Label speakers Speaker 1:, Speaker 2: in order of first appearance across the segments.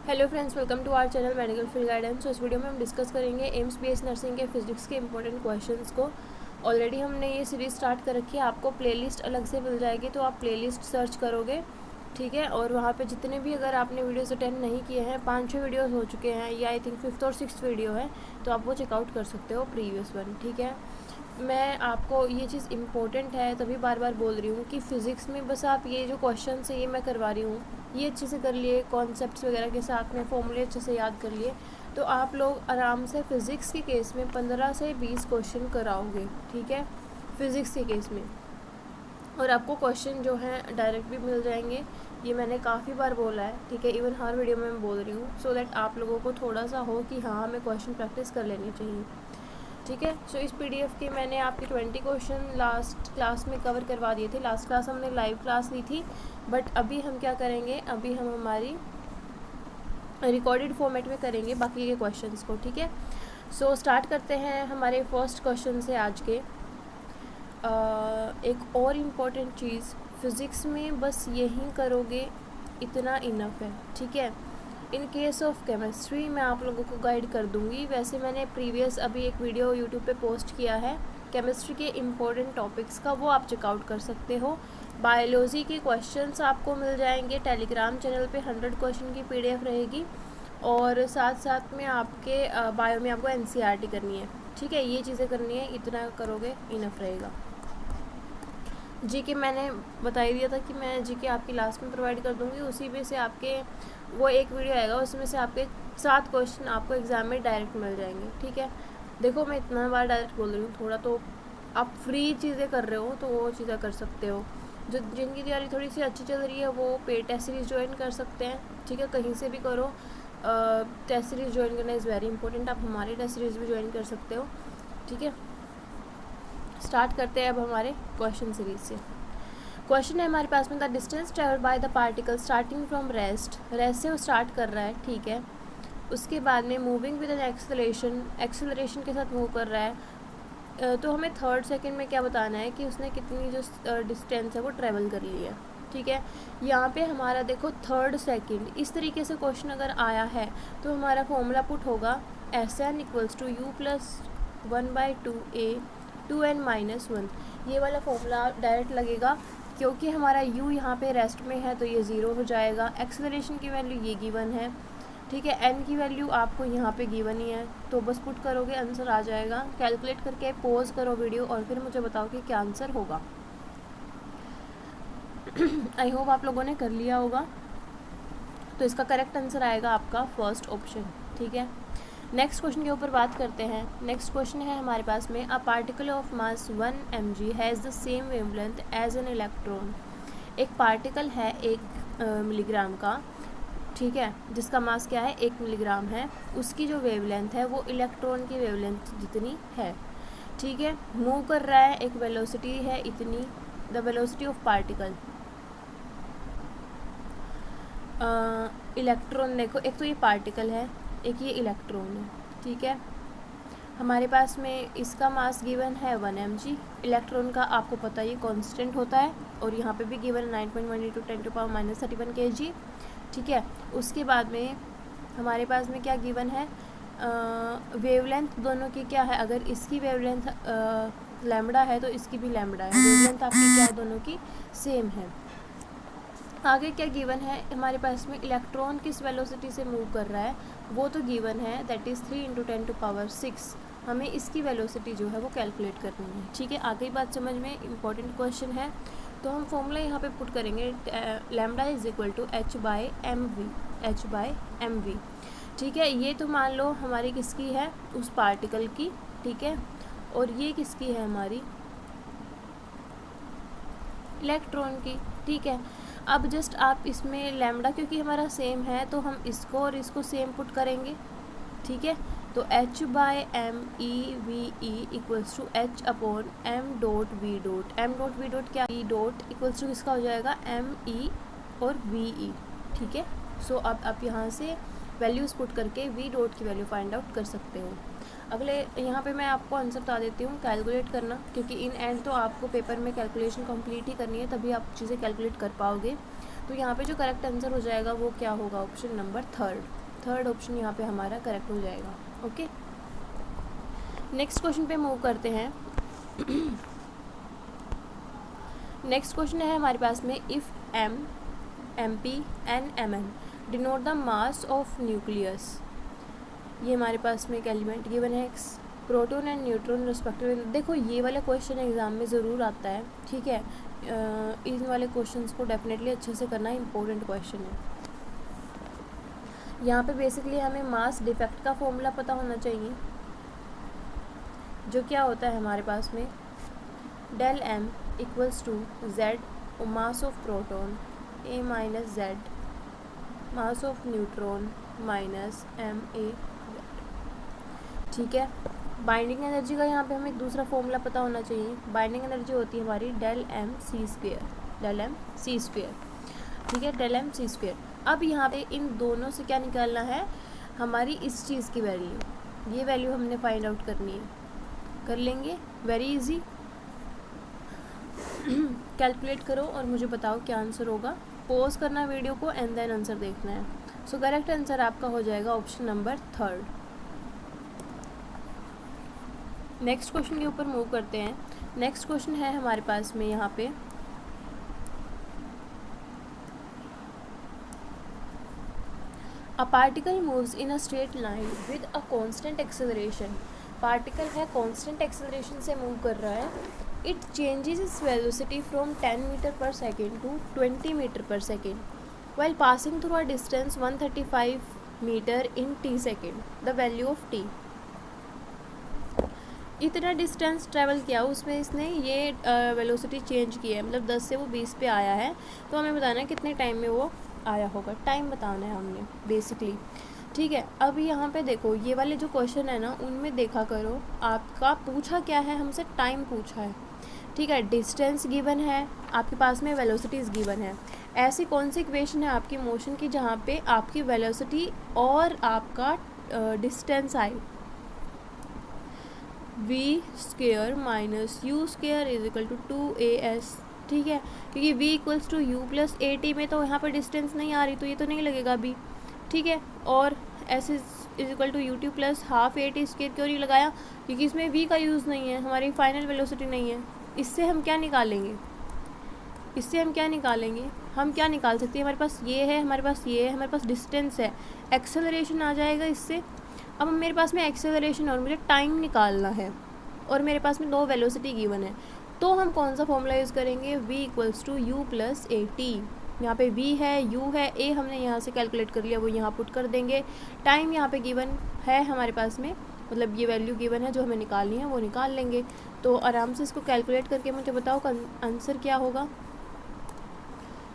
Speaker 1: Hello friends, welcome to our channel medical field guidance. तो इस video में हम डिस्कस करेंगे एम्स बीएस नर्सिंग के फिजिक्स के इंपॉर्टेंट क्वेश्चंस को। ऑलरेडी हमने ये सीरीज़ स्टार्ट कर रखी है, आपको प्लेलिस्ट अलग से मिल जाएगी, तो आप प्लेलिस्ट सर्च करोगे, ठीक है। और वहाँ पे जितने भी अगर आपने वीडियोस अटेंड नहीं किए हैं, 5-6 वीडियोस हो चुके हैं, या आई थिंक 5th और 6th वीडियो है, तो आप वो चेकआउट कर सकते हो प्रीवियस वन, ठीक है। मैं आपको ये चीज़ इम्पोर्टेंट है तभी बार बार बोल रही हूँ कि फ़िज़िक्स में बस आप ये जो क्वेश्चन है ये मैं करवा रही हूँ, ये अच्छे से कर लिए, कॉन्सेप्ट्स वगैरह के साथ में फॉर्मूले अच्छे से याद कर लिए, तो आप लोग आराम से फ़िज़िक्स के केस में 15 से 20 क्वेश्चन कराओगे, ठीक है, फ़िज़िक्स के केस में। और आपको क्वेश्चन जो हैं डायरेक्ट भी मिल जाएंगे, ये मैंने काफ़ी बार बोला है, ठीक है, इवन हर वीडियो में मैं बोल रही हूँ, सो दैट आप लोगों को थोड़ा सा हो कि हाँ हमें क्वेश्चन प्रैक्टिस कर लेनी चाहिए, ठीक है। सो इस पीडीएफ के मैंने आपके 20 क्वेश्चन लास्ट क्लास में कवर करवा दिए थे। लास्ट क्लास हमने लाइव क्लास ली थी, बट अभी हम क्या करेंगे, अभी हम हमारी रिकॉर्डेड फॉर्मेट में करेंगे बाकी के क्वेश्चंस को, ठीक है। सो स्टार्ट करते हैं हमारे फर्स्ट क्वेश्चन से आज के। एक और इम्पॉर्टेंट चीज़, फ़िज़िक्स में बस यही करोगे इतना इनफ है, ठीक है। इन केस ऑफ केमिस्ट्री मैं आप लोगों को गाइड कर दूंगी। वैसे मैंने प्रीवियस अभी एक वीडियो यूट्यूब पे पोस्ट किया है केमिस्ट्री के इम्पोर्टेंट टॉपिक्स का, वो आप चेकआउट कर सकते हो। बायोलॉजी के क्वेश्चंस आपको मिल जाएंगे टेलीग्राम चैनल पे, 100 क्वेश्चन की पीडीएफ रहेगी, और साथ साथ में आपके बायो में आपको एनसीईआरटी करनी है, ठीक है, ये चीज़ें करनी है, इतना करोगे इनफ रहेगा। जीके मैंने बता ही दिया था कि मैं जीके आपकी लास्ट में प्रोवाइड कर दूंगी, उसी में से आपके वो एक वीडियो आएगा, उसमें से आपके 7 क्वेश्चन आपको एग्ज़ाम में डायरेक्ट मिल जाएंगे, ठीक है। देखो मैं इतना बार डायरेक्ट बोल रही हूँ, थोड़ा तो आप फ्री चीज़ें कर रहे हो तो वो चीज़ें कर सकते हो। जो जिनकी तैयारी थोड़ी सी अच्छी चल रही है वो पेड टेस्ट सीरीज़ ज्वाइन कर सकते हैं, ठीक है, कहीं से भी करो। टेस्ट सीरीज़ ज्वाइन करना इज़ वेरी इंपॉर्टेंट, आप हमारी टेस्ट सीरीज़ भी ज्वाइन कर सकते हो, ठीक है। स्टार्ट करते हैं अब हमारे क्वेश्चन सीरीज से। क्वेश्चन है हमारे पास में, the distance travel by the particle starting from rest से वो स्टार्ट कर रहा है, ठीक है। उसके बाद में मूविंग विद एन एक्सेलरेशन के साथ मूव कर रहा है, तो हमें 3rd सेकेंड में क्या बताना है कि उसने कितनी जो डिस्टेंस है वो ट्रेवल कर ली है, ठीक है। यहाँ पे हमारा देखो 3rd सेकेंड, इस तरीके से क्वेश्चन अगर आया है तो हमारा फॉर्मूला पुट होगा SN = U + 1/2A 2n-1, ये वाला फॉर्मूला डायरेक्ट लगेगा, क्योंकि हमारा u यहाँ पे रेस्ट में है तो ये 0 हो जाएगा। एक्सेलरेशन की वैल्यू ये गिवन है, ठीक है, n की वैल्यू आपको यहाँ पे गिवन ही है, तो बस पुट करोगे आंसर आ जाएगा। कैलकुलेट करके पॉज करो वीडियो और फिर मुझे बताओ कि क्या आंसर होगा। आई होप आप लोगों ने कर लिया होगा, तो इसका करेक्ट आंसर आएगा आपका फर्स्ट ऑप्शन, ठीक है। नेक्स्ट क्वेश्चन के ऊपर बात करते हैं। नेक्स्ट क्वेश्चन है हमारे पास में, a particle of mass 1 mg has the same wavelength as an electron. एक पार्टिकल है 1 मिलीग्राम का, ठीक है, जिसका मास क्या है 1 मिलीग्राम है, उसकी जो वेवलेंथ है वो इलेक्ट्रॉन की वेवलेंथ जितनी है, ठीक है। मूव कर रहा है, एक वेलोसिटी है इतनी, the velocity of particle. Electron देखो, एक तो ये पार्टिकल है, एक ये इलेक्ट्रॉन है, ठीक है। हमारे पास में इसका मास गिवन है 1 mg, इलेक्ट्रॉन का आपको पता है ये कांस्टेंट होता है, और यहाँ पे भी गिवन 9.1 × 10⁻³ kg, ठीक है। उसके बाद में हमारे पास में क्या गिवन है, वेवलेंथ दोनों की क्या है, अगर इसकी वेवलेंथ लैम्बडा है तो इसकी भी लैम्बडा है, वेवलेंथ आपकी क्या है, दोनों की सेम है। आगे क्या गिवन है हमारे पास में, इलेक्ट्रॉन किस वेलोसिटी से मूव कर रहा है वो तो गिवन है, दैट इज़ 3 × 10⁻⁶। हमें इसकी वेलोसिटी जो है वो कैलकुलेट करनी है, ठीक है। आगे बात समझ में, इंपॉर्टेंट क्वेश्चन है, तो हम फॉर्मूला यहाँ पे पुट करेंगे, लैम्बडा = h/mv, ठीक है। ये तो मान लो हमारी किसकी है, उस पार्टिकल की, ठीक है, और ये किसकी है, हमारी इलेक्ट्रॉन की, ठीक है। अब जस्ट आप इसमें लैम्बडा क्योंकि हमारा सेम है तो हम इसको और इसको सेम पुट करेंगे, ठीक है। तो h/mEve = h/m.v. क्या, v डॉट इक्वल्स टू किसका हो जाएगा, me और ve, ठीक है। सो अब आप यहाँ से वैल्यूज़ पुट करके v डॉट की वैल्यू फाइंड आउट कर सकते हो। अगले यहाँ पे मैं आपको आंसर बता देती हूँ, कैलकुलेट करना, क्योंकि इन एंड तो आपको पेपर में कैलकुलेशन कंप्लीट ही करनी है, तभी आप चीज़ें कैलकुलेट कर पाओगे। तो यहाँ पे जो करेक्ट आंसर हो जाएगा वो क्या होगा, ऑप्शन नंबर थर्ड ऑप्शन यहाँ पे हमारा करेक्ट हो जाएगा। ओके, नेक्स्ट क्वेश्चन पे मूव करते हैं। नेक्स्ट क्वेश्चन है हमारे पास में, if M, M P and M N denote the mass of nucleus. ये हमारे पास में एक एलिमेंट गिवन है, प्रोटॉन एंड न्यूट्रॉन रिस्पेक्टिवली। देखो ये वाला क्वेश्चन एग्ज़ाम में ज़रूर आता है, ठीक है। इन वाले क्वेश्चंस को डेफिनेटली अच्छे से करना इंपॉर्टेंट क्वेश्चन है। यहाँ पे बेसिकली हमें मास डिफेक्ट का फॉर्मूला पता होना चाहिए, जो क्या होता है हमारे पास में, del M equals to Z mass of proton A minus Z mass of neutron minus M A, ठीक है। बाइंडिंग एनर्जी का यहाँ पे हमें एक दूसरा फॉर्मूला पता होना चाहिए। बाइंडिंग एनर्जी होती है हमारी डेल एम सी स्क्वेयर, ठीक है, डेल एम सी स्क्वेयर। अब यहाँ पे इन दोनों से क्या निकालना है, हमारी इस चीज़ की वैल्यू, ये वैल्यू हमने फाइंड आउट करनी है। कर लेंगे, वेरी इजी। कैलकुलेट करो और मुझे बताओ क्या आंसर होगा। पॉज करना वीडियो को एंड देन आंसर देखना है। सो करेक्ट आंसर आपका हो जाएगा option number third. Next question के ऊपर मूव करते हैं। नेक्स्ट क्वेश्चन है हमारे पास में यहाँ पे, a particle moves in a straight line with a constant acceleration. Particle है कांस्टेंट एक्सेलरेशन से मूव कर रहा है। It changes its velocity from 10 metre per second to 20 metre per second while passing through a distance 135 metre in T second. The value of T. इतना distance travel किया, उसमें इसने ये वेलोसिटी चेंज की है, मतलब 10 से वो 20 पे आया है। तो हमें बताना है कितने टाइम में वो आया होगा, टाइम बताना है हमने बेसिकली, ठीक है। अब यहाँ पे देखो ये वाले जो क्वेश्चन है ना, उनमें देखा करो आपका पूछा क्या है, हमसे टाइम पूछा है, ठीक है। डिस्टेंस गिवन है आपके पास में, वेलोसिटीज़ गिवन है। ऐसी कौन सी इक्वेशन है आपकी मोशन की जहाँ पे आपकी वेलोसिटी और आपका डिस्टेंस आए, V square minus U square is equal to 2as, ठीक है। क्योंकि v equals to U plus A T में तो यहाँ पर डिस्टेंस नहीं आ रही, तो ये तो नहीं लगेगा अभी, ठीक है। और s is equal to U T plus half A T square क्यों नहीं लगाया, क्योंकि इसमें v का यूज़ नहीं है, हमारी फाइनल वेलोसिटी नहीं है। इससे हम क्या निकालेंगे, हम क्या निकाल सकते हैं, हमारे पास ये है, हमारे पास ये है, हमारे पास डिस्टेंस है, एक्सेलरेशन आ जाएगा इससे। अब मेरे पास में एक्सेलरेशन और मुझे टाइम निकालना है, और मेरे पास में दो वेलोसिटी गिवन है, तो हम कौन सा फॉर्मूला यूज़ करेंगे, v equals to U plus A T. यहाँ पे v है, u है, a हमने यहाँ से कैलकुलेट कर लिया, वो यहाँ पुट कर देंगे। टाइम यहाँ पे गिवन है हमारे पास में, मतलब ये वैल्यू गिवन है जो हमें निकालनी है, वो निकाल लेंगे। तो आराम से इसको कैलकुलेट करके मुझे बताओ आंसर क्या होगा।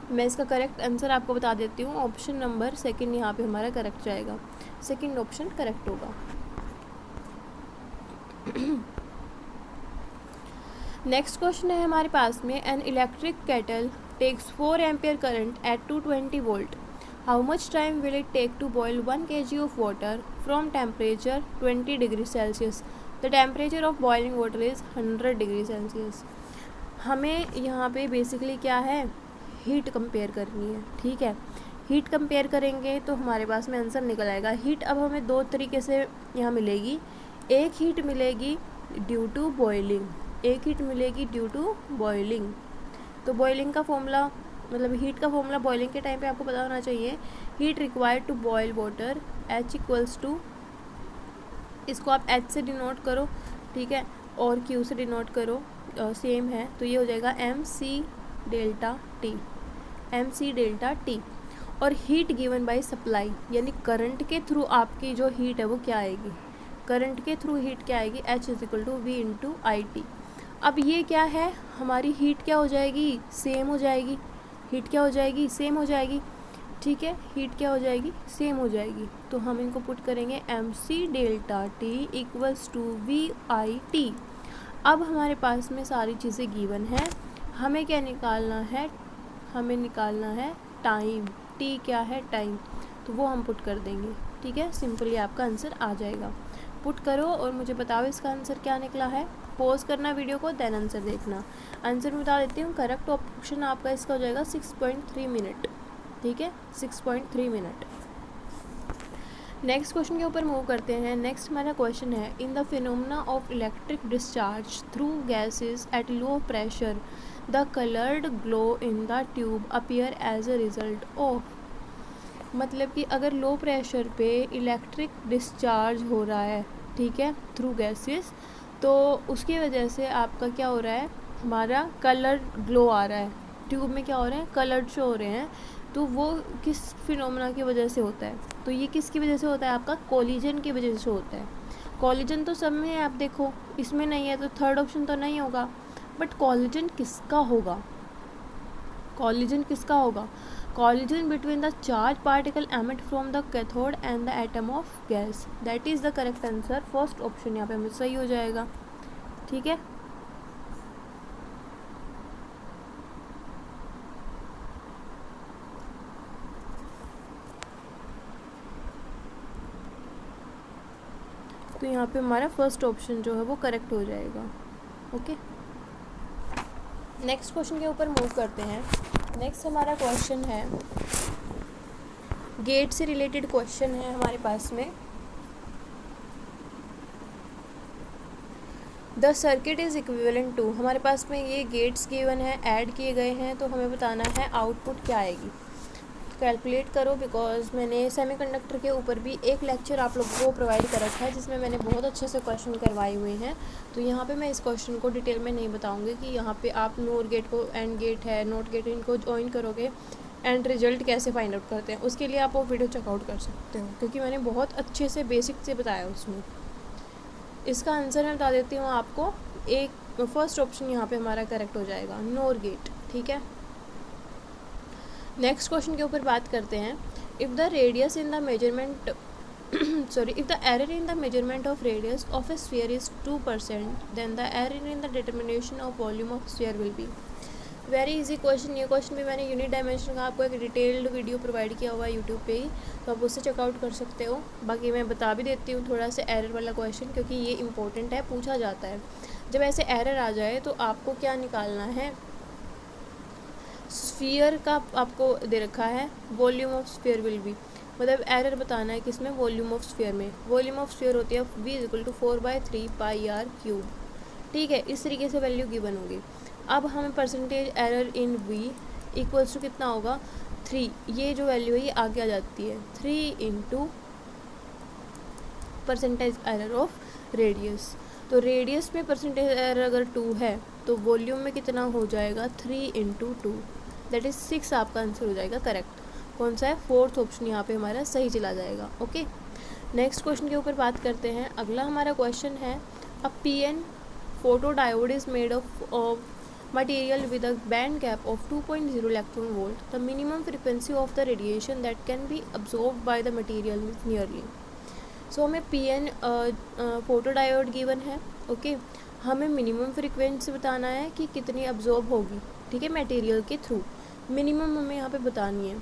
Speaker 1: मैं इसका करेक्ट आंसर आपको बता देती हूँ। ऑप्शन नंबर सेकंड यहाँ पे हमारा करेक्ट जाएगा, सेकंड ऑप्शन करेक्ट होगा। नेक्स्ट क्वेश्चन है हमारे पास में, an electric kettle takes 4 ampere current at 220 volt. How much time will it take to boil 1 kg of water from temperature 20 degree Celsius. The temperature of boiling water is 100 degree Celsius. हमें यहाँ पे basically क्या है, heat compare करनी है, ठीक है। Heat compare करेंगे तो हमारे पास में आंसर निकल आएगा। हीट अब हमें दो तरीके से यहाँ मिलेगी। एक हीट मिलेगी ड्यू टू बॉइलिंग, तो बॉइलिंग का फॉर्मूला, मतलब हीट का फॉर्मूला बॉइलिंग के टाइम पे आपको पता होना चाहिए। Heat required to boil water H equals to, इसको आप H से डिनोट करो, ठीक है, और Q से डिनोट करो, सेम है, तो ये हो जाएगा MC डेल्टा टी। और हीट गिवन बाय सप्लाई, यानी करंट के थ्रू आपकी जो हीट है वो क्या आएगी, H is equal to V into IT। अब ये क्या है, हमारी हीट क्या हो जाएगी, सेम हो जाएगी, ठीक है, हीट क्या हो जाएगी, सेम हो जाएगी। तो हम इनको पुट करेंगे MC delta T equals to VIT। अब हमारे पास में सारी चीज़ें गिवन है, हमें क्या निकालना है, टाइम, टी क्या है, टाइम, तो वो हम पुट कर देंगे, ठीक है। सिंपली आपका आंसर आ जाएगा। पुट करो और मुझे बताओ इसका आंसर क्या निकला है। पॉज करना वीडियो को, देन आंसर देखना। आंसर मैं बता देती हूँ, करेक्ट ऑप्शन आपका इसका हो जाएगा 6.3 मिनट। ठीक है, 6.3 मिनट। नेक्स्ट क्वेश्चन के ऊपर मूव करते हैं। नेक्स्ट हमारा क्वेश्चन है, in the phenomena of electric discharge through gases at low pressure the coloured glow in the tube appear as a result of. मतलब कि अगर लो प्रेशर पे इलेक्ट्रिक डिस्चार्ज हो रहा है, ठीक है, थ्रू गैसेस, तो उसकी वजह से आपका क्या हो रहा है, हमारा कलर ग्लो आ रहा है, ट्यूब में क्या हो रहा है, कलर्ड शो हो रहे हैं। तो वो किस फिनोमेना की वजह से होता है, तो ये किसकी वजह से होता है, आपका कोलिजन की वजह से होता है। कोलिजन तो सब में है, आप देखो इसमें नहीं है तो थर्ड ऑप्शन तो नहीं होगा, बट कोलिजन किसका होगा, कोलिजन किसका होगा, collision between the charged particle emit from the cathode and the atom of gas, that is the correct answer, first option यहाँ पे हमें सही हो जाएगा। ठीक है, तो यहाँ पे हमारा फर्स्ट ऑप्शन जो है वो करेक्ट हो जाएगा। ओके, नेक्स्ट क्वेश्चन के ऊपर मूव करते हैं। नेक्स्ट हमारा क्वेश्चन है, गेट से रिलेटेड क्वेश्चन है हमारे पास में। The circuit is equivalent to, हमारे पास में ये गेट्स गिवन है, ऐड किए गए हैं, तो हमें बताना है आउटपुट क्या आएगी। कैलकुलेट करो, बिकॉज मैंने सेमीकंडक्टर के ऊपर भी एक लेक्चर आप लोगों को प्रोवाइड कर रखा है जिसमें मैंने बहुत अच्छे से क्वेश्चन करवाए हुए हैं। तो यहाँ पे मैं इस क्वेश्चन को डिटेल में नहीं बताऊँगी कि यहाँ पे आप नोट गेट को, एंड गेट है, नोट गेट, इनको ज्वाइन करोगे एंड रिजल्ट कैसे फाइंड आउट करते हैं, उसके लिए आप वो वीडियो चेकआउट कर सकते हो, क्योंकि मैंने बहुत अच्छे से बेसिक से बताया उसमें। इसका आंसर मैं बता देती हूँ आपको, एक फर्स्ट ऑप्शन यहाँ पे हमारा करेक्ट हो जाएगा, नोर गेट। ठीक है, नेक्स्ट क्वेश्चन के ऊपर बात करते हैं। If the radius in the measurement sorry, if the error in the measurement of radius of a sphere is 2%, then the error in the determination of volume of sphere will be। Very easy question, ये question भी मैंने unit dimension का आपको एक detailed video provide किया हुआ है YouTube पे ही, तो आप उससे चेकआउट कर सकते हो। बाकी मैं बता भी देती हूँ थोड़ा सा एरर वाला क्वेश्चन, क्योंकि ये इंपॉर्टेंट है, पूछा जाता है। जब ऐसे एरर आ जाए तो आपको क्या निकालना है, स्फीयर का आपको दे रखा है, volume of sphere will be, मतलब एरर बताना है किसमें, वॉल्यूम ऑफ स्फीयर में। वॉल्यूम ऑफ स्फीयर होती है v = 4/3 πr³। ठीक है, इस तरीके से वैल्यू गिवन होगी। अब हमें percentage error in v equals to कितना होगा, 3, ये जो वैल्यू है ये आगे आ जाती है, 3 × परसेंटेज एरर ऑफ रेडियस। तो रेडियस में परसेंटेज एरर अगर 2 है तो वॉल्यूम में कितना हो जाएगा, 3 × 2, दैट इज़ 6, आपका आंसर हो जाएगा करेक्ट। कौन सा है, फोर्थ ऑप्शन यहाँ पे हमारा सही चला जाएगा। ओके, नेक्स्ट क्वेश्चन के ऊपर बात करते हैं। अगला हमारा क्वेश्चन है, अ PN photo diode is made of material with a band gap of 2.0 electron volt. The minimum frequency of the radiation that can be absorbed by the material is nearly। सो हमें PN photo diode given है। Okay, हमें minimum frequency बताना है कि कितनी absorb होगी। ठीक है, मटेरियल के थ्रू मिनिमम हमें यहाँ पे बतानी है।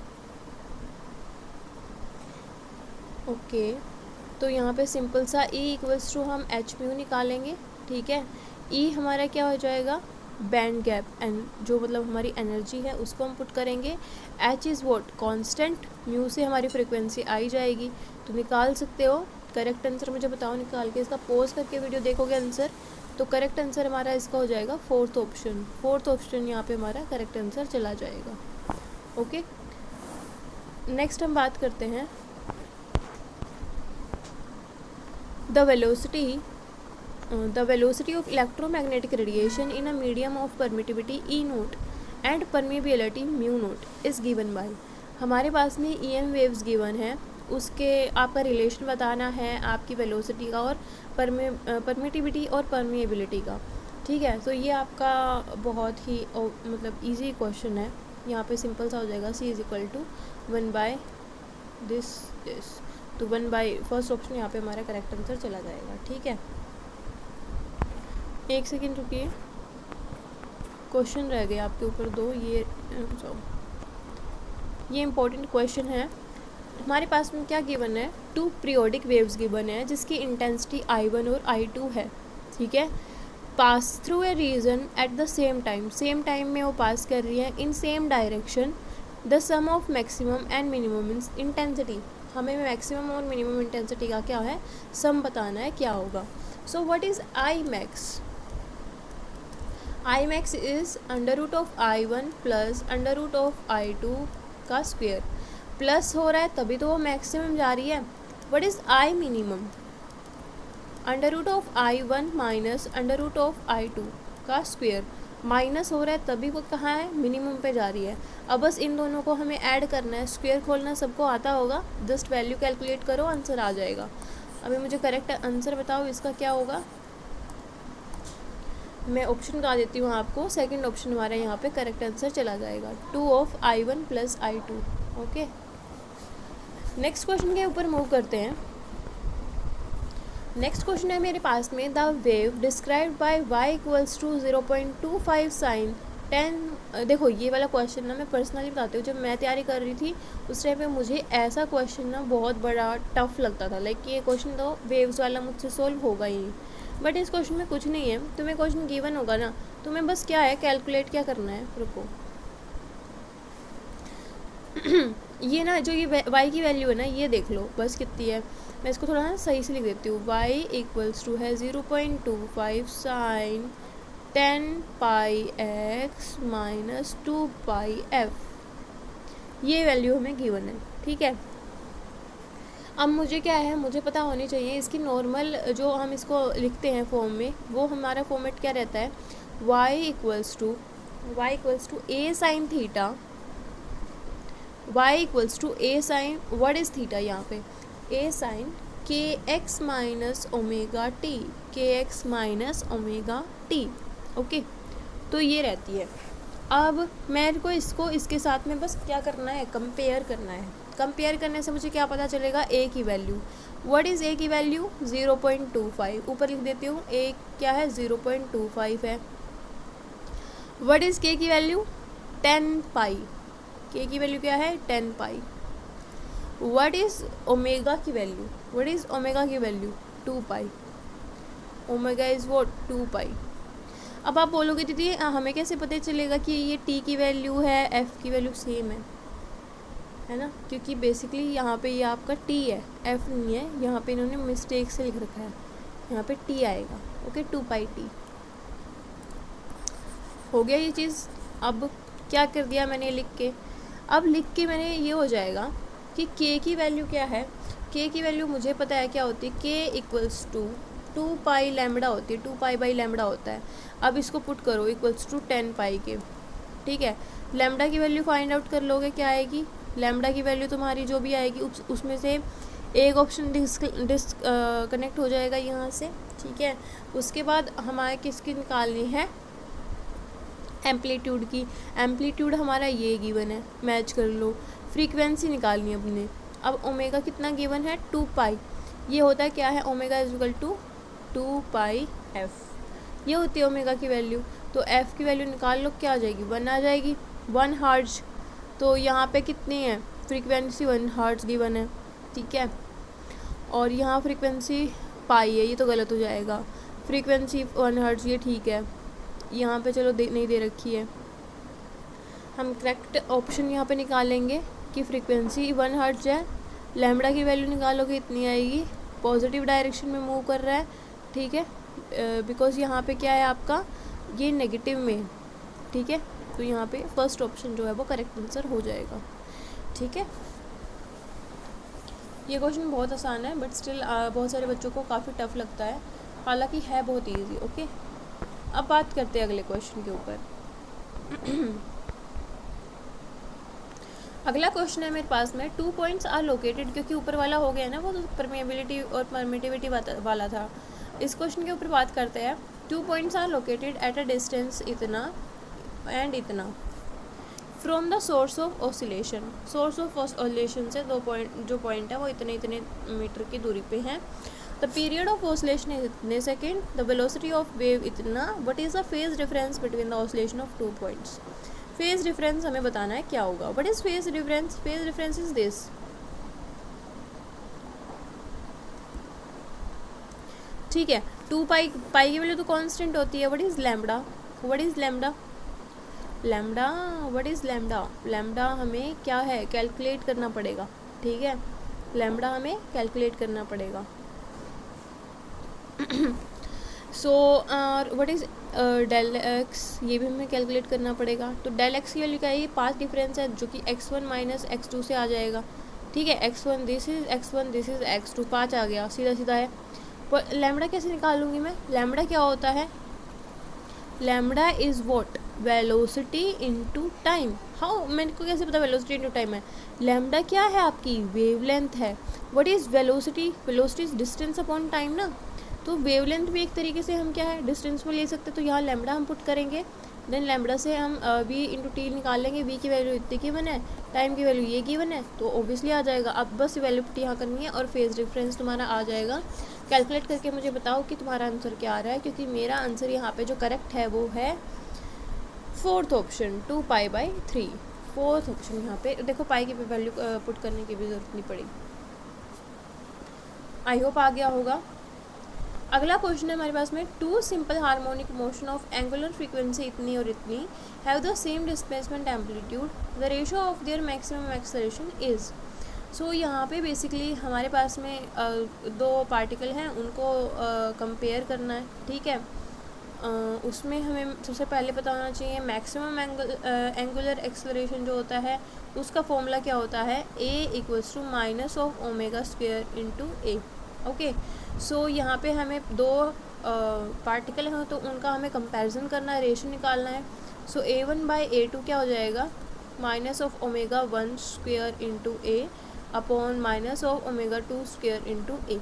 Speaker 1: ओके, तो यहाँ पे सिंपल सा E = हम h∗ निकालेंगे। ठीक है, E हमारा क्या हो जाएगा, बैंड गैप, एंड जो मतलब हमारी एनर्जी है उसको हम पुट करेंगे। h is what, constant, mu से हमारी फ्रिक्वेंसी आई जाएगी, तो निकाल सकते हो। करेक्ट आंसर मुझे बताओ निकाल के, इसका पॉज करके वीडियो देखोगे आंसर, तो करेक्ट आंसर हमारा इसका हो जाएगा फोर्थ ऑप्शन। फोर्थ ऑप्शन यहाँ पे हमारा करेक्ट आंसर चला जाएगा। ओके, नेक्स्ट हम बात करते हैं, the velocity of electromagnetic radiation in a medium of permittivity E0 and permeability μ0 is given by। हमारे पास में EM वेव्स गिवन है, उसके आपका रिलेशन बताना है आपकी वेलोसिटी का और परमिटिविटी और परमिएबिलिटी का। ठीक है, तो ये आपका बहुत ही मतलब इजी क्वेश्चन है। यहाँ पे सिंपल सा हो जाएगा, C = 1/this, तो 1/, फर्स्ट ऑप्शन यहाँ पे हमारा करेक्ट आंसर चला जाएगा। ठीक है, एक सेकेंड रुकिए, क्वेश्चन रह गए आपके ऊपर 2, ये इम्पोर्टेंट क्वेश्चन है। हमारे पास में क्या गिवन है, 2 पीरियोडिक वेव्स गिवन है जिसकी इंटेंसिटी I1 और I2 है। ठीक है, pass through a region at the same time, same time में वो पास कर रही है in same direction the sum of maximum and minimum means intensity, हमें मैक्सिमम और मिनिमम इंटेंसिटी का क्या है, सम बताना है, क्या होगा. So what is I max? I max is under root of I1 plus under root of I2 का स्क्वेयर. प्लस हो रहा है तभी तो वो मैक्सिमम जा रही है. What is I minimum? Under root of I1 minus under root of I2 का स्क्वेयर. माइनस हो रहा है तभी वो कहाँ है, मिनिमम पे जा रही है. अब बस इन दोनों को हमें ऐड करना है. स्क्वेयर खोलना सबको आता होगा, जस्ट वैल्यू कैलकुलेट करो, आंसर आ जाएगा. अभी मुझे करेक्ट आंसर बताओ इसका क्या होगा. मैं ऑप्शन बता देती हूँ आपको. सेकंड ऑप्शन हमारा यहाँ पे करेक्ट आंसर चला जाएगा, 2 of I1 plus I2. Okay, next question के ऊपर मूव करते हैं. नेक्स्ट क्वेश्चन है मेरे पास में, the wave described by y equals to 0.25 sine 10. देखो ये वाला क्वेश्चन ना मैं पर्सनली बताती हूँ, जब मैं तैयारी कर रही थी उस टाइम पे मुझे ऐसा क्वेश्चन ना बहुत बड़ा टफ लगता था. लाइक ये क्वेश्चन तो वेव्स वाला मुझसे सोल्व होगा ही नहीं. बट इस क्वेश्चन में कुछ नहीं है. तुम्हें क्वेश्चन गिवन होगा ना, तुम्हें बस क्या है, कैलकुलेट क्या करना है. रुको ये ना जो ये y की वैल्यू है ना, ये देख लो बस कितनी है. मैं इसको थोड़ा ना सही से लिख देती हूँ. y इक्वल्स टू है 0.25 साइन 10 पाई x माइनस 2 पाई f. ये वैल्यू हमें गिवन है, ठीक है. अब मुझे क्या है, मुझे पता होनी चाहिए इसकी नॉर्मल जो हम इसको लिखते हैं फॉर्म में, वो हमारा फॉर्मेट क्या रहता है, y equals to a sine theta. y equals to a sine, what is theta यहाँ पे, a sine kx minus omega T, kx minus omega T. Okay, तो ये रहती है. अब मेरे को इसको इसके साथ में बस क्या करना है, कंपेयर करना है. कंपेयर करने से मुझे क्या पता चलेगा, a की वैल्यू. व्हाट इज़ a की वैल्यू, 0.25. ऊपर लिख देती हूँ, a क्या है, 0.25 है. व्हाट इज़ k की वैल्यू, 10 पाई. k की वैल्यू क्या है, 10 पाई. व्हाट इज़ ओमेगा की वैल्यू, व्हाट इज़ ओमेगा की value, 2 pi. Omega is what, 2 पाई. अब आप बोलोगे दीदी हमें कैसे पता चलेगा कि ये t की वैल्यू है, f की वैल्यू सेम है ना, क्योंकि बेसिकली यहाँ पे ये आपका t है, f नहीं है. यहाँ पे इन्होंने मिस्टेक से लिख रखा है, यहाँ पे t आएगा. ओके, 2 पाई t. हो गया ये चीज़. अब क्या कर दिया मैंने लिख के, अब लिख के मैंने ये हो जाएगा कि k की वैल्यू क्या है. k की वैल्यू मुझे पता है क्या होती है, k equals to 2 pi lambda होती है, 2 पाई बाई लैम्बडा होता है. अब इसको पुट करो इक्वल्स टू 10 पाई के, ठीक है. लैम्बडा की वैल्यू फाइंड आउट कर लोगे, क्या आएगी, लैम्बडा की वैल्यू तुम्हारी जो भी आएगी उसमें से एक ऑप्शन डिस्कनेक्ट हो जाएगा यहाँ से, ठीक है. उसके बाद हमारे किसकी निकालनी है, एम्पलीट्यूड की. एम्पलीट्यूड हमारा ये गिवन है, मैच कर लो. फ्रीक्वेंसी निकालनी है अपने. अब ओमेगा कितना गिवन है, 2 पाई. ये होता है क्या है, omega is equal to 2 pi F. ये होती है ओमेगा की वैल्यू. तो एफ़ की वैल्यू निकाल लो, क्या आ जाएगी, 1 आ जाएगी, 1 हर्ट्ज. तो यहाँ पे कितनी है, फ्रीक्वेंसी 1 हर्ट्ज गिवन है, ठीक है. और यहाँ फ्रीक्वेंसी पाई है, ये तो गलत हो जाएगा. फ्रीक्वेंसी 1 हर्ट्ज ये ठीक है. यहाँ पे चलो नहीं दे रखी है. हम करेक्ट ऑप्शन यहाँ पे निकालेंगे कि फ्रीक्वेंसी 1 हर्ट्ज है. लैम्बडा की वैल्यू निकालोगे इतनी आएगी, पॉजिटिव डायरेक्शन में मूव कर रहा है, ठीक है. बिकॉज यहाँ पे क्या है आपका, ये नेगेटिव में, ठीक है. तो यहाँ पे फर्स्ट ऑप्शन जो है वो करेक्ट आंसर हो जाएगा, ठीक है. ये क्वेश्चन बहुत आसान है, बट स्टिल बहुत सारे बच्चों को काफ़ी टफ लगता है, हालांकि है बहुत इजी. ओके, अब बात करते हैं अगले क्वेश्चन के ऊपर. अगला क्वेश्चन है मेरे पास में, 2 पॉइंट्स आर लोकेटेड, क्योंकि ऊपर वाला हो गया ना, वो तो परमेबिलिटी और परमिटिविटी वाला था. इस क्वेश्चन के ऊपर बात करते हैं. 2 points are located at a distance इतना एंड इतना from the source of oscillation. Source of oscillation से जो पॉइंट है वो इतने मीटर की दूरी पे हैं. The period of oscillation is इतने second. The velocity of wave इतना. What is the phase difference between the oscillation of 2 points. Phase difference हमें बताना है क्या होगा. What is phase difference, phase difference is this. ठीक है, 2 पाई की वैल्यू तो कांस्टेंट होती है. What is lambda, what is lambda, lambda, what is lambda? Lambda हमें क्या है, कैलकुलेट करना पड़ेगा, ठीक है, लैम्डा हमें कैलकुलेट करना पड़ेगा। So what is del x, ये भी हमें कैलकुलेट करना पड़ेगा। तो डेल एक्स की वैल्यू क्या है, ये पाथ डिफरेंस है जो कि x1 माइनस x2 से आ जाएगा, ठीक है, x1 this is x1 this is x2, 5 आ गया, सीधा सीधा है। पर लैम्डा कैसे निकालूंगी मैं? लैम्डा क्या होता है? Lambda is what? Velocity into time. How, मेरे को कैसे पता वेलोसिटी इनटू टाइम है? लैम्डा क्या है आपकी? वेवलेंथ है। What is velocity? Velocity is distance upon time ना, तो वेवलेंथ भी एक तरीके से हम क्या है, डिस्टेंस में ले सकते हैं। तो यहाँ लैम्डा हम पुट करेंगे, देन लैम्डा से हम v इंटू टी निकाल लेंगे। v की वैल्यू इतनी गिवन है, टाइम की वैल्यू ये गिवन है, तो ऑब्वियसली आ जाएगा। अब बस वैल्यू पुट यहाँ करनी है और फेज डिफरेंस तुम्हारा आ जाएगा। कैलकुलेट करके मुझे बताओ कि तुम्हारा आंसर क्या आ रहा है, क्योंकि मेरा आंसर यहाँ पे जो करेक्ट है वो है फोर्थ ऑप्शन, 2π/3। फोर्थ ऑप्शन यहाँ पे देखो, पाई की वैल्यू पुट करने की भी ज़रूरत नहीं पड़ी। आई होप आ गया होगा। अगला क्वेश्चन है हमारे पास में, two simple harmonic motion of angular frequency इतनी और इतनी have the same displacement amplitude, the ratio of their maximum acceleration is. So यहाँ पे बेसिकली हमारे पास में दो पार्टिकल हैं, उनको कंपेयर करना है, ठीक है। उसमें हमें सबसे पहले पता होना चाहिए मैक्सिमम एंगुलर एक्सेलरेशन जो होता है उसका फॉर्मूला क्या होता है, a equals to minus of omega square into A. Okay, so यहाँ पे हमें दो पार्टिकल हैं तो उनका हमें कंपैरिजन करना है, रेशियो निकालना है। सो a1/a2 क्या हो जाएगा, minus of omega 1 square into A upon minus of omega 2 square into A.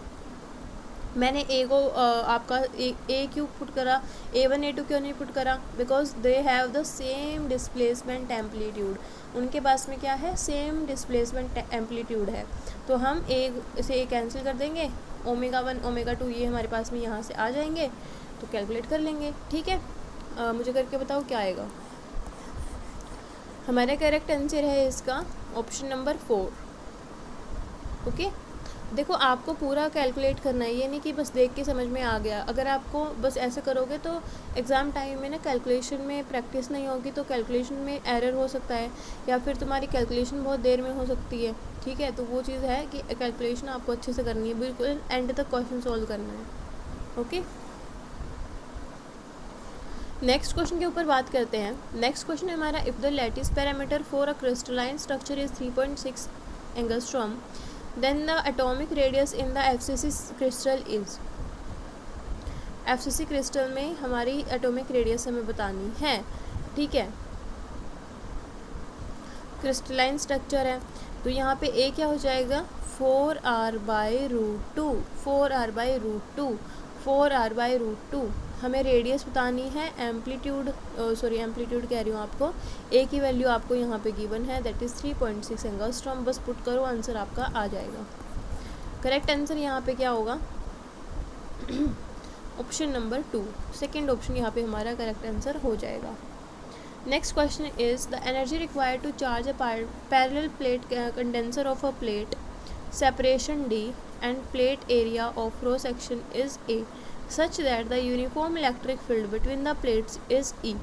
Speaker 1: मैंने ए को आपका ए क्यों पुट करा, a1 a2 क्यों नहीं पुट करा? Because they have the same displacement amplitude, उनके पास में क्या है, सेम डिस्प्लेसमेंट एम्पलीट्यूड है। तो हम ए से ए कैंसिल कर देंगे, ओमेगा 1 ओमेगा 2 ये हमारे पास में यहाँ से आ जाएंगे, तो कैलकुलेट कर लेंगे, ठीक है। मुझे करके बताओ क्या आएगा। हमारा करेक्ट आंसर है इसका ऑप्शन नंबर 4। ओके, देखो आपको पूरा कैलकुलेट करना है, ये नहीं कि बस देख के समझ में आ गया। अगर आपको बस ऐसे करोगे तो एग्ज़ाम टाइम में ना कैलकुलेशन में प्रैक्टिस नहीं होगी, तो कैलकुलेशन में एरर हो सकता है, या फिर तुम्हारी कैलकुलेशन बहुत देर में हो सकती है, ठीक है। तो वो चीज़ है कि कैलकुलेशन आपको अच्छे से करनी है, बिल्कुल एंड तक क्वेश्चन सॉल्व करना है। ओके, नेक्स्ट क्वेश्चन के ऊपर बात करते हैं। नेक्स्ट क्वेश्चन है हमारा, if the lattice parameter for a crystalline structure is 3.6 angstrom, then the atomic radius in the FCC crystal is। FCC crystal में हमारी एटॉमिक रेडियस हमें बतानी है, ठीक है। क्रिस्टलाइन स्ट्रक्चर है तो यहाँ पे ए क्या हो जाएगा, 4r/√2, 4r/√2, 4r/√2। हमें रेडियस बतानी है, एम्पलीट्यूड एम्पलीट्यूड कह रही हूँ आपको, ए की वैल्यू आपको यहाँ पे गिवन है, दैट इज़ 3.6 एंगस्ट्रॉम। बस पुट करो, आंसर आपका आ जाएगा। करेक्ट आंसर यहाँ पे क्या होगा, ऑप्शन नंबर 2, सेकेंड ऑप्शन यहाँ पे हमारा करेक्ट आंसर हो जाएगा। Next question is the energy required to charge a parallel plate condenser of a plate separation D and plate area of cross section is A such that the uniform electric field between the plates is E।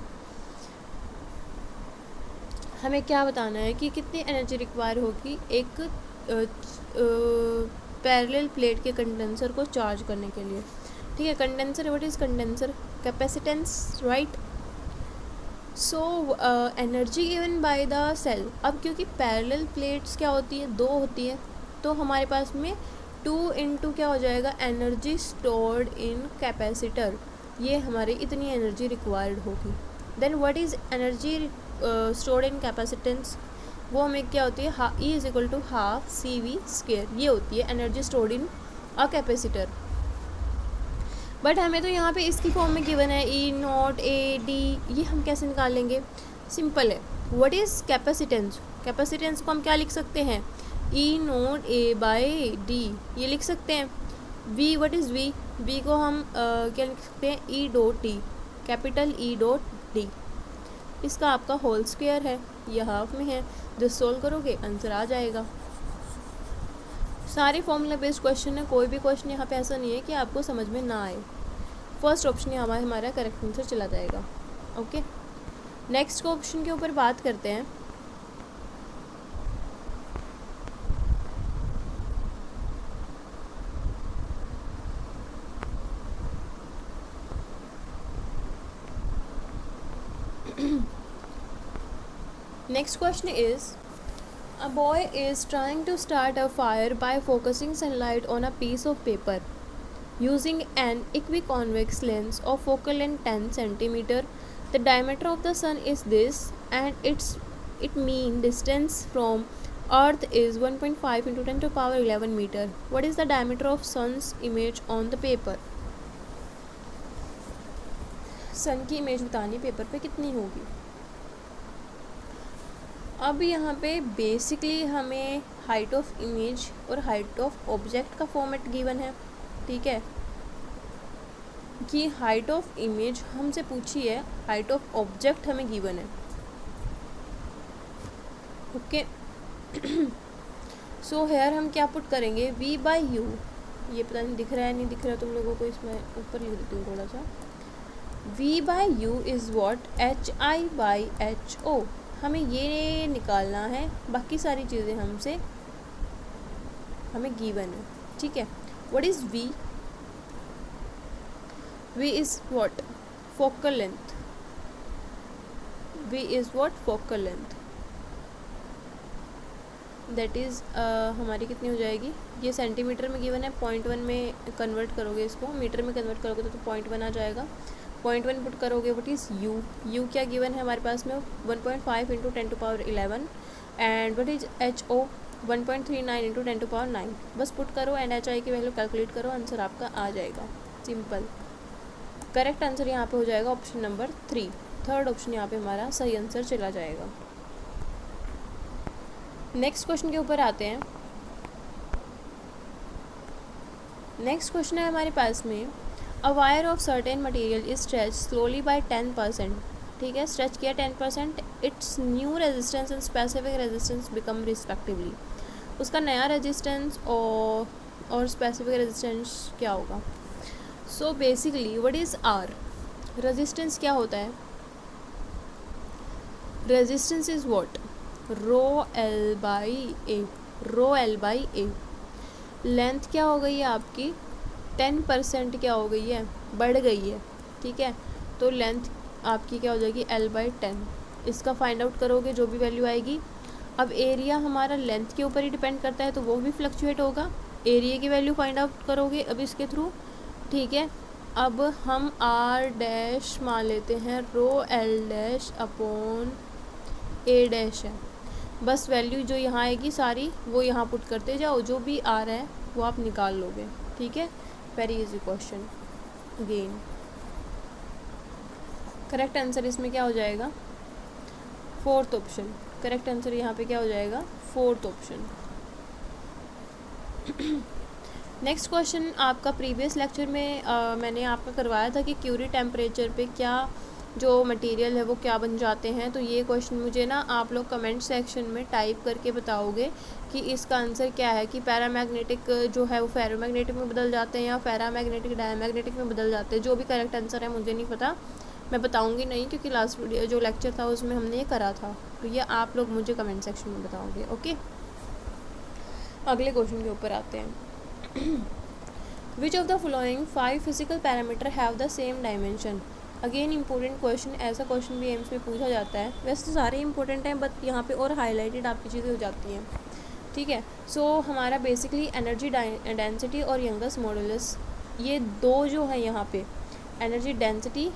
Speaker 1: हमें क्या बताना है कि कितनी energy require होगी एक parallel plate के condenser को चार्ज करने के लिए, ठीक है। Condenser, what is condenser, capacitance, right. So energy given by the cell. अब क्योंकि पैरेलल प्लेट्स क्या होती है, दो होती है, तो हमारे पास में 2 इंटू क्या हो जाएगा, एनर्जी स्टोर्ड इन कैपेसिटर, ये हमारी इतनी एनर्जी रिक्वायर्ड होगी। Then what is energy stored in capacitance, वो हमें क्या होती है, E is equal to half CV², ये होती है energy stored in a capacitor. But हमें तो यहाँ पे इसकी फॉर्म में गिवन है E0AD, ये हम कैसे निकालेंगे, सिंपल है। व्हाट इज़ कैपेसिटेंस, कैपेसिटेंस को हम क्या लिख सकते हैं, E0A/D, ये लिख सकते हैं। V, what is V, V को हम क्या लिख सकते हैं, E.T, कैपिटल E.D। इसका आपका होल स्क्वायर है, यह हाफ में है, जो सोल्व करोगे आंसर आ जाएगा। सारे फॉर्मूला बेस्ड क्वेश्चन है, कोई भी क्वेश्चन यहाँ पे ऐसा नहीं है कि आपको समझ में ना आए। फर्स्ट ऑप्शन यहाँ हमारा करेक्ट आंसर चला जाएगा। ओके, नेक्स्ट क्वेश्चन के ऊपर बात करते हैं। Next question is a boy is trying to start a fire by focusing sunlight on a piece of paper using an equiconvex lens of focal length 10 centimeter. The diameter of the sun is this and its mean distance from earth is 1.5 into 10 to the power 11 meter. What is the diameter of sun's image on the paper? सन की image बतानी paper पे कितनी होगी। अब यहाँ पे basically हमें height of image और हाइट ऑफ ऑब्जेक्ट का फॉर्मेट गिवन है, ठीक है, कि हाइट ऑफ इमेज हमसे पूछी है, हाइट ऑफ ऑब्जेक्ट हमें गिवन है। ओके, सो हेयर हम क्या पुट करेंगे, v बाई यू, ये पता नहीं दिख रहा है नहीं दिख रहा है तुम लोगों को, इसमें ऊपर लिख देती हूँ थोड़ा सा। v by u is what, H I by H O, हमें ये निकालना है, बाकी सारी चीज़ें हमें गिवन है, ठीक है। What is v? v is what, focal length, v is what, focal length, that is हमारी कितनी हो जाएगी, ये सेंटीमीटर में गिवन है, 0.1 में कन्वर्ट करोगे इसको, मीटर में कन्वर्ट करोगे तो 0.1 आ जाएगा, 0.1 पुट करोगे। What is u? u क्या गिवन है हमारे पास में, 1.5 into 10 to power 11, and what is ho, 1.39 into 10 to power 9। बस पुट करो एंड hi की वैल्यू कैलकुलेट करो, आंसर आपका आ जाएगा, सिंपल। करेक्ट आंसर यहाँ पे हो जाएगा ऑप्शन नंबर 3, थर्ड ऑप्शन यहाँ पे हमारा सही आंसर चला जाएगा। नेक्स्ट क्वेश्चन के ऊपर आते हैं। नेक्स्ट क्वेश्चन है हमारे पास में, a wire of certain material is stretch slowly by 10%, ठीक है, स्ट्रेच किया 10%, its new resistance and specific resistance become respectively, उसका नया रेजिस्टेंस और स्पेसिफिक रेजिस्टेंस क्या होगा। So basically what is R, resistance क्या होता है, resistance is what, rho L by A, rho L by A. Length क्या हो गई है आपकी, 10% क्या हो गई है, बढ़ गई है, ठीक है, तो लेंथ आपकी क्या हो जाएगी, l बाई 10, इसका फाइंड आउट करोगे जो भी वैल्यू आएगी। अब एरिया हमारा लेंथ के ऊपर ही डिपेंड करता है तो वो भी फ्लक्चुएट होगा, एरिया की वैल्यू फाइंड आउट करोगे अब इसके थ्रू, ठीक है। अब हम r डैश मान लेते हैं, रो l dash upon a dash है, बस वैल्यू जो यहाँ आएगी सारी वो यहाँ पुट करते जाओ, जो भी आ रहा है वो आप निकाल लोगे, ठीक है। Very easy question again. Correct answer इसमें क्या हो जाएगा, फोर्थ ऑप्शन, करेक्ट आंसर यहाँ पे क्या हो जाएगा, फोर्थ ऑप्शन। नेक्स्ट क्वेश्चन आपका प्रीवियस लेक्चर में मैंने आपका करवाया था कि क्यूरी टेम्परेचर पे क्या जो मटेरियल है वो क्या बन जाते हैं, तो ये क्वेश्चन मुझे ना आप लोग कमेंट सेक्शन में टाइप करके बताओगे कि इसका आंसर क्या है, कि पैरामैग्नेटिक जो है वो फेरोमैग्नेटिक में बदल जाते हैं या पैरामैग्नेटिक डायमैग्नेटिक में बदल जाते हैं। जो भी करेक्ट आंसर है मुझे नहीं पता, मैं बताऊंगी नहीं, क्योंकि लास्ट वीडियो जो लेक्चर था उसमें हमने ये करा था, तो ये आप लोग मुझे कमेंट सेक्शन में बताओगे, ओके। अगले क्वेश्चन के ऊपर आते हैं। Which of the following 5 physical parameter have the same dimension. Again important question, ऐसा क्वेश्चन भी एम्स में पूछा जाता है, वैसे तो सारे इंपॉर्टेंट हैं बट यहाँ पे और हाईलाइटेड आपकी चीज़ें हो जाती हैं, ठीक है। सो हमारा बेसिकली एनर्जी डेंसिटी और यंगस्ट मॉडुलस, ये दो जो है यहाँ पे, एनर्जी डेंसिटी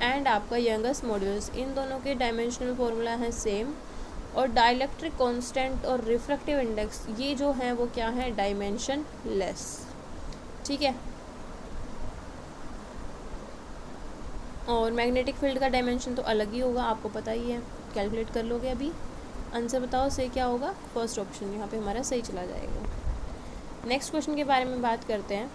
Speaker 1: एंड आपका यंगस्ट मॉडुलस, इन दोनों के डायमेंशनल फार्मूला है सेम, और डाइलेक्ट्रिक कांस्टेंट और रिफ्रैक्टिव इंडेक्स ये जो है वो क्या है, डायमेंशन लेस, ठीक है। और मैग्नेटिक फील्ड का डायमेंशन तो अलग ही होगा, आपको पता ही है, कैलकुलेट कर लोगे। अभी आंसर बताओ सही क्या होगा, फर्स्ट ऑप्शन यहाँ पे हमारा सही चला जाएगा। नेक्स्ट क्वेश्चन के बारे में बात करते हैं।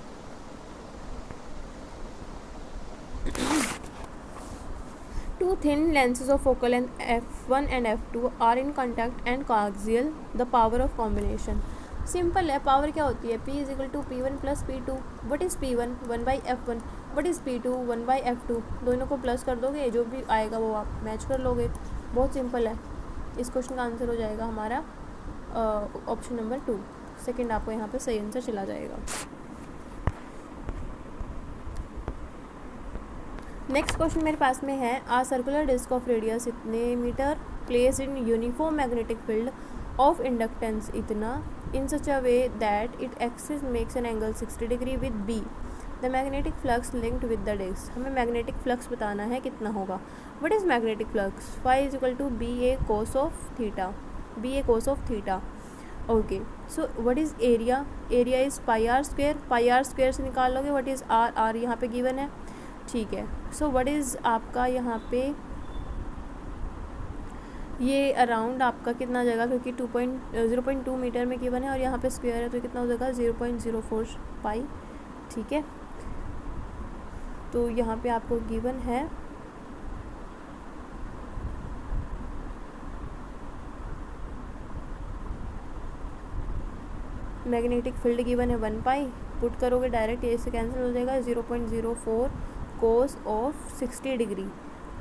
Speaker 1: Two thin lenses of focal length f1 and f2 are in contact and coaxial. The power of combination. Simple है, पावर क्या होती है, P is equal to P1 plus P2। What is P1? 1/F1। What is P2? 1/F2। दोनों को plus कर दोगे, जो भी आएगा वो आप मैच कर लोगे। बहुत सिंपल है। इस क्वेश्चन का आंसर हो जाएगा हमारा ऑप्शन नंबर 2। सेकेंड आपको यहाँ पे सही आंसर चला जाएगा। नेक्स्ट क्वेश्चन मेरे पास में है, a circular disc of radius इतने metre place in uniform magnetic field of inductance इतना in such a way that its axis makes an angle 60 degree with B. The magnetic flux linked with the disk. हमें magnetic flux बताना है कितना होगा। What is magnetic flux? Phi is equal to BA cos of theta. BA cos of theta. Okay. So what is area? Area is pi r square. Pi r square से निकाल लोगे। What is r? R यहाँ पे given है, ठीक है। So what is आपका यहाँ पे ये अराउंड आपका कितना आ जाएगा, क्योंकि 0.2 मीटर में गिवन है और यहाँ पे स्क्वायर है तो कितना हो जाएगा 0.04 पाई, ठीक है। तो यहाँ पे आपको गिवन है मैग्नेटिक फील्ड गिवन है 1 पाई, पुट करोगे डायरेक्ट ये से कैंसिल हो जाएगा 0.04 कोस ऑफ 60 डिग्री।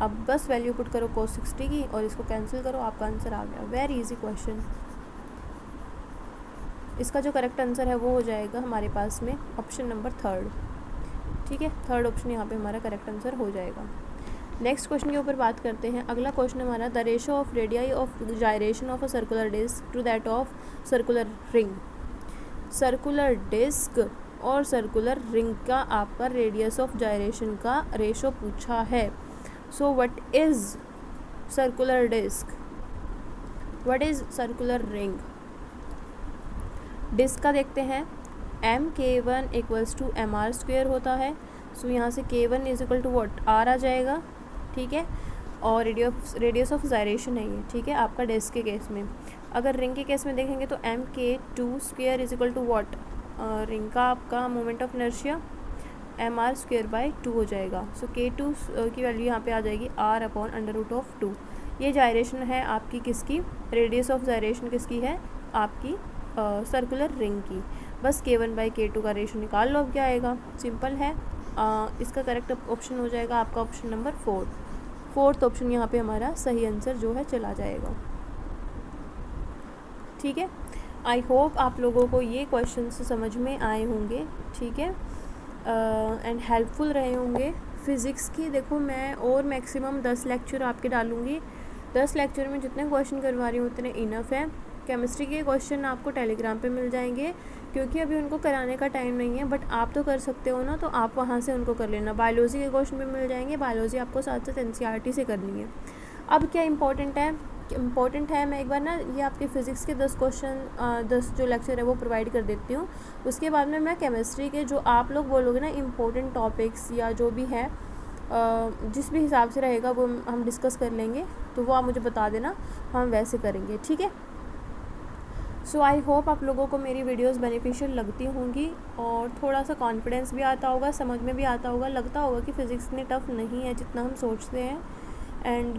Speaker 1: अब बस वैल्यू पुट करो कोस 60 की और इसको कैंसिल करो, आपका आंसर आ गया। Very easy question. इसका जो करेक्ट आंसर है वो हो जाएगा हमारे पास में ऑप्शन नंबर 3, ठीक है। थर्ड ऑप्शन यहाँ पे हमारा करेक्ट आंसर हो जाएगा। नेक्स्ट क्वेश्चन के ऊपर बात करते हैं। अगला क्वेश्चन हमारा, the ratio of radii of gyration of a circular disc to that of circular ring. Circular disc और सर्कुलर रिंग का आपका रेडियस ऑफ जायरेशन का रेशो पूछा है। So what is circular disk? What is circular ring? Disc का देखते हैं, mk1 equals to mr square होता है। सो यहाँ से k1 is equal to what r आ जाएगा, ठीक है। और रेडियस ऑफ जायरेशन है ये, ठीक है, आपका डिस्क के केस में। अगर रिंग के केस में देखेंगे तो mk2 square is equal to what, ring का आपका moment of inertia mr square by 2 हो जाएगा। सो k2 की वैल्यू यहाँ पे आ जाएगी r अपॉन √2। ये जायरेशन है आपकी किसकी, रेडियस ऑफ जायरेशन किसकी है, आपकी सर्कुलर रिंग की। बस k1 बाई k2 का रेशो निकाल लो, अब क्या आएगा, सिंपल है। इसका करेक्ट ऑप्शन हो जाएगा आपका ऑप्शन नंबर 4। फोर्थ ऑप्शन यहाँ पे हमारा सही आंसर जो है चला जाएगा, ठीक है। आई होप आप लोगों को ये क्वेश्चन समझ में आए होंगे, ठीक है, एंड हेल्पफुल रहे होंगे। फ़िज़िक्स की देखो मैं और मैक्सिमम 10 लेक्चर आपके डालूँगी। 10 लेक्चर में जितने क्वेश्चन करवा रही हूँ उतने इनफ है। केमिस्ट्री के क्वेश्चन आपको टेलीग्राम पे मिल जाएंगे, क्योंकि अभी उनको कराने का टाइम नहीं है, बट आप तो कर सकते हो ना, तो आप वहाँ से उनको कर लेना। बायोलॉजी के क्वेश्चन भी मिल जाएंगे, बायोलॉजी आपको साथ साथ NCERT से करनी है। अब क्या इम्पोर्टेंट है, मैं एक बार ना ये आपके फ़िज़िक्स के 10 क्वेश्चन 10 जो लेक्चर है वो प्रोवाइड कर देती हूँ। उसके बाद में मैं केमिस्ट्री के जो आप लोग बोलोगे ना इम्पोर्टेंट टॉपिक्स या जो भी है जिस भी हिसाब से रहेगा वो हम डिस्कस कर लेंगे, तो वो आप मुझे बता देना, हम वैसे करेंगे, ठीक है। सो आई होप आप लोगों को मेरी वीडियोस बेनिफिशियल लगती होंगी और थोड़ा सा कॉन्फिडेंस भी आता होगा, समझ में भी आता होगा, लगता होगा कि फ़िज़िक्स इतनी टफ नहीं है जितना हम सोचते हैं। एंड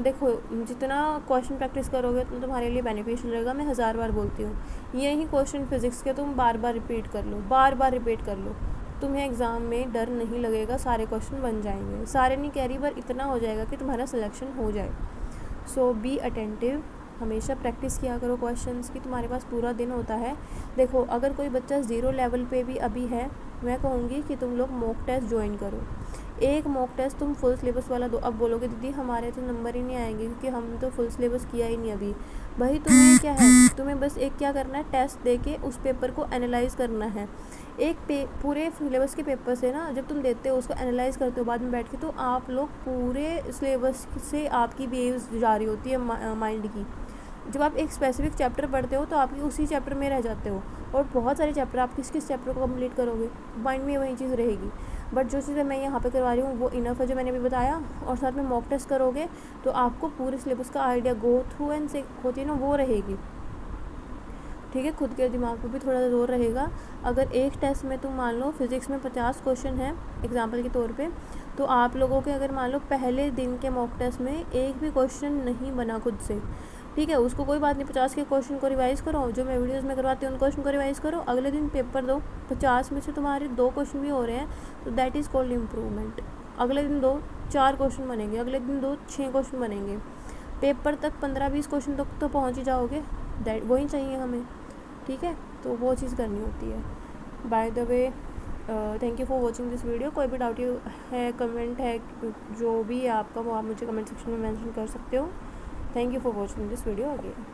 Speaker 1: देखो जितना क्वेश्चन प्रैक्टिस करोगे उतना तुम्हारे लिए बेनिफिशियल रहेगा। मैं 1000 बार बोलती हूँ, यही क्वेश्चन फिज़िक्स के तुम बार बार रिपीट कर लो, तुम्हें एग्ज़ाम में डर नहीं लगेगा, सारे क्वेश्चन बन जाएंगे। सारे नहीं कह रही, पर इतना हो जाएगा कि तुम्हारा सिलेक्शन हो जाए। सो बी अटेंटिव, हमेशा प्रैक्टिस किया करो क्वेश्चंस की, तुम्हारे पास पूरा दिन होता है। देखो अगर कोई बच्चा 0 लेवल पे भी अभी है, मैं कहूँगी कि तुम लोग मॉक टेस्ट ज्वाइन करो। एक मॉक टेस्ट तुम फुल सिलेबस वाला दो। अब बोलोगे दीदी हमारे तो नंबर ही नहीं आएंगे क्योंकि हम तो फुल सिलेबस किया ही नहीं अभी। भाई तुम्हें क्या है, तुम्हें बस एक क्या करना है, टेस्ट दे के उस पेपर को एनालाइज़ करना है। पूरे सिलेबस के पेपर से ना जब तुम देते हो उसको एनालाइज़ करते हो बाद में बैठ के, तो आप लोग पूरे सिलेबस से आपकी वेव्स जा रही होती है माइंड की। जब आप एक स्पेसिफिक चैप्टर पढ़ते हो तो आपकी उसी चैप्टर में रह जाते हो, और बहुत सारे चैप्टर आप किस चैप्टर को कंप्लीट करोगे, माइंड में वही चीज़ रहेगी। बट जो चीज़ें मैं यहाँ पे करवा रही हूँ वो इनफ है, जो मैंने अभी बताया, और साथ में मॉक टेस्ट करोगे तो आपको पूरे सिलेबस का आइडिया गो थ्रू एंड से होती है ना, वो रहेगी, ठीक है। खुद के दिमाग पे भी थोड़ा जोर रहेगा। अगर एक टेस्ट में तुम मान लो फिज़िक्स में 50 क्वेश्चन है एग्जाम्पल के तौर पे, तो आप लोगों के अगर मान लो पहले दिन के मॉक टेस्ट में एक भी क्वेश्चन नहीं बना खुद से, ठीक है, उसको कोई बात नहीं, 50 के क्वेश्चन को रिवाइज़ करो, जो मैं वीडियोस में करवाती हूँ उन क्वेश्चन को रिवाइज़ करो, अगले दिन पेपर दो, 50 में से तुम्हारे 2 क्वेश्चन भी हो रहे हैं तो दैट इज़ कॉल्ड इम्प्रूवमेंट। अगले दिन दो 4 क्वेश्चन बनेंगे, अगले दिन दो 6 क्वेश्चन बनेंगे, पेपर तक 15-20 क्वेश्चन तक तो पहुँच ही जाओगे, दैट वही चाहिए हमें। ठीक है, तो वो चीज़ करनी होती है। By the way thank you for watching this video. कोई भी डाउट है, कमेंट है, जो भी है आपका, वो आप मुझे कमेंट सेक्शन में मेंशन कर सकते हो। Thank you for watching this video again.